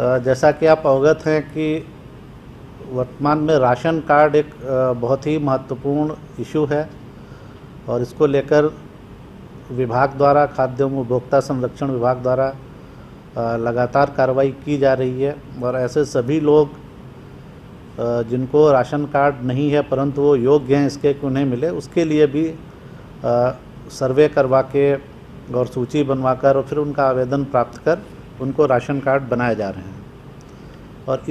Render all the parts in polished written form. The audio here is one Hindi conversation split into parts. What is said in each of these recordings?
जैसा कि आप अवगत हैं कि वर्तमान में राशन कार्ड एक बहुत ही महत्वपूर्ण इशू है और इसको लेकर विभाग द्वारा, खाद्य एवं उपभोक्ता संरक्षण विभाग द्वारा लगातार कार्रवाई की जा रही है। और ऐसे सभी लोग जिनको राशन कार्ड नहीं है परंतु वो योग्य हैं इसके कि उन्हें मिले, उसके लिए भी सर्वे करवा के और सूची बनवाकर और फिर उनका आवेदन प्राप्त कर उनको राशन कार्ड बनाए जा रहे हैं। और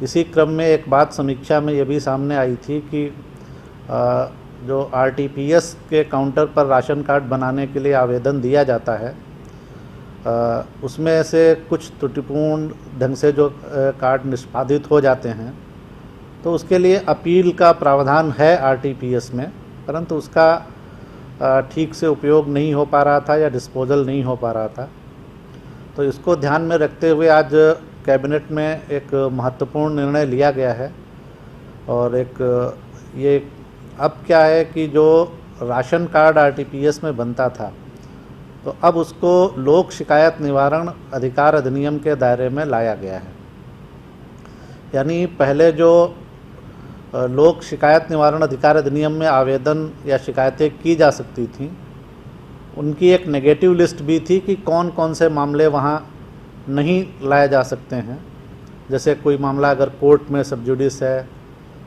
इसी क्रम में एक बात समीक्षा में ये भी सामने आई थी कि जो आरटीपीएस के काउंटर पर राशन कार्ड बनाने के लिए आवेदन दिया जाता है, उसमें से कुछ त्रुटिपूर्ण ढंग से जो कार्ड निष्पादित हो जाते हैं, तो उसके लिए अपील का प्रावधान है आरटीपीएस में, परंतु उसका ठीक से उपयोग नहीं हो पा रहा था या डिस्पोजल नहीं हो पा रहा था। तो इसको ध्यान में रखते हुए आज कैबिनेट में एक महत्वपूर्ण निर्णय लिया गया है। और ये अब क्या है कि जो राशन कार्ड आरटीपीएस में बनता था, तो अब उसको लोक शिकायत निवारण अधिकार अधिनियम के दायरे में लाया गया है। यानी पहले जो लोक शिकायत निवारण अधिकार अधिनियम में आवेदन या शिकायतें की जा सकती थीं, उनकी एक नेगेटिव लिस्ट भी थी कि कौन कौन से मामले वहाँ नहीं लाए जा सकते हैं। जैसे कोई मामला अगर कोर्ट में सब जुडिस है,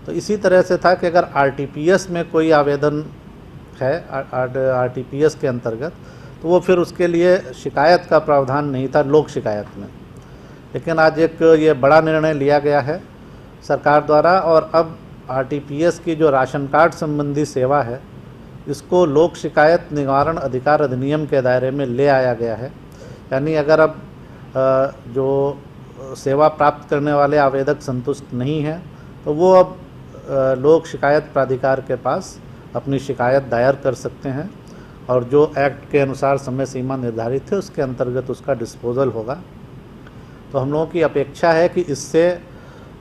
तो इसी तरह से था कि अगर आरटीपीएस में कोई आवेदन है आरटीपीएस के अंतर्गत, तो वो फिर उसके लिए शिकायत का प्रावधान नहीं था लोक शिकायत में। लेकिन आज एक ये बड़ा निर्णय लिया गया है सरकार द्वारा, और अब आरटीपीएस की जो राशन कार्ड संबंधी सेवा है, इसको लोक शिकायत निवारण अधिकार अधिनियम के दायरे में ले आया गया है। यानी अगर अब जो सेवा प्राप्त करने वाले आवेदक संतुष्ट नहीं हैं, तो वो अब लोक शिकायत प्राधिकार के पास अपनी शिकायत दायर कर सकते हैं, और जो एक्ट के अनुसार समय सीमा निर्धारित है उसके अंतर्गत उसका डिस्पोजल होगा। तो हम लोगों की अपेक्षा है कि इससे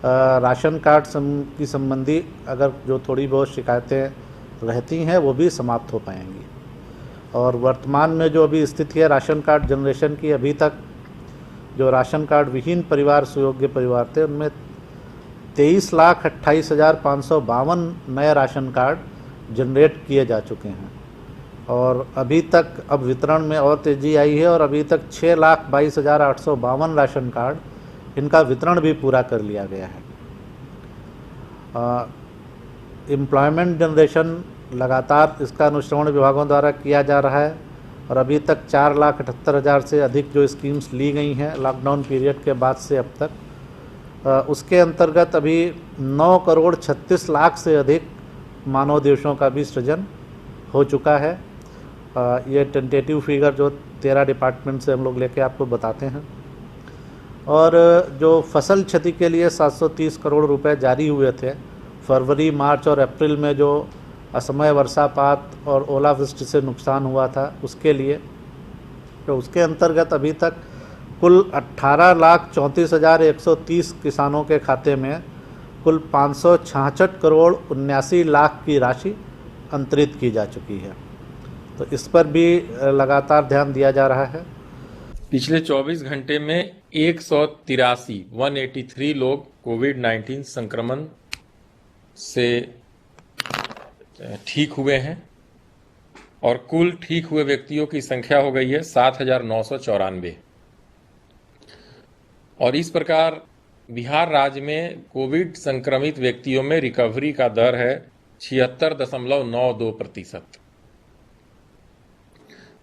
राशन कार्ड की संबंधी अगर जो थोड़ी बहुत शिकायतें रहती हैं वो भी समाप्त हो पाएंगी। और वर्तमान में जो अभी स्थिति है राशन कार्ड जनरेशन की, अभी तक जो राशन कार्ड विहीन परिवार सुयोग्य परिवार थे, उनमें 23,28,552 नए राशन कार्ड जनरेट किए जा चुके हैं। और अभी तक अब वितरण में और तेज़ी आई है, और अभी तक 6,22,852 राशन कार्ड इनका वितरण भी पूरा कर लिया गया है। एम्प्लॉयमेंट जनरेशन लगातार इसका अनुश्रवण विभागों द्वारा किया जा रहा है, और अभी तक 4,78,000 से अधिक जो स्कीम्स ली गई हैं लॉकडाउन पीरियड के बाद से अब तक, उसके अंतर्गत अभी 9,36,00,000 से अधिक मानव दिवसों का भी सृजन हो चुका है। ये टेंटेटिव फिगर जो 13 डिपार्टमेंट से हम लोग लेके आपको बताते हैं। और जो फसल क्षति के लिए 730 करोड़ रुपए जारी हुए थे फरवरी, मार्च और अप्रैल में, जो असमय वर्षापात और ओलावृष्टि से नुकसान हुआ था उसके लिए, तो उसके अंतर्गत अभी तक कुल 18,34,130 किसानों के खाते में कुल 566 करोड़ 79 लाख की राशि अंतरित की जा चुकी है। तो इस पर भी लगातार ध्यान दिया जा रहा है। पिछले 24 घंटे में 183 लोग कोविड-19 संक्रमण से ठीक हुए हैं, और कुल ठीक हुए व्यक्तियों की संख्या हो गई है 7,994। और इस प्रकार बिहार राज्य में कोविड संक्रमित व्यक्तियों में रिकवरी का दर है 76.92%।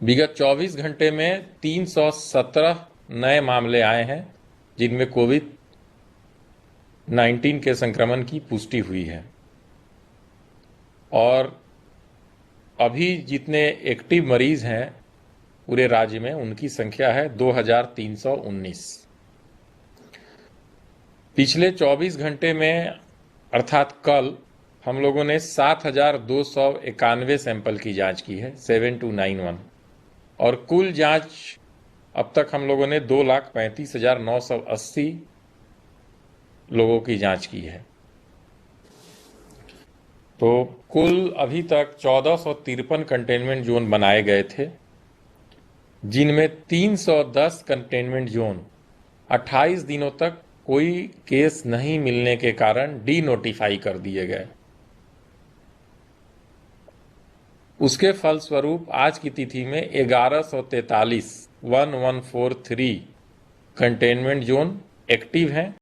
विगत 24 घंटे में 317 नए मामले आए हैं जिनमें कोविड-19 के संक्रमण की पुष्टि हुई है, और अभी जितने एक्टिव मरीज हैं पूरे राज्य में उनकी संख्या है 2,319। पिछले 24 घंटे में अर्थात कल हम लोगों ने 7,291 सैंपल की जांच की है, 7291, और कुल जांच अब तक हम लोगों ने 2,35,980 लोगों की जांच की है। तो कुल अभी तक 1453 कंटेनमेंट जोन बनाए गए थे, जिनमें 310 कंटेनमेंट जोन 28 दिनों तक कोई केस नहीं मिलने के कारण डी नोटिफाई कर दिए गए। उसके फलस्वरूप आज की तिथि में 1143 कंटेनमेंट जोन एक्टिव हैं।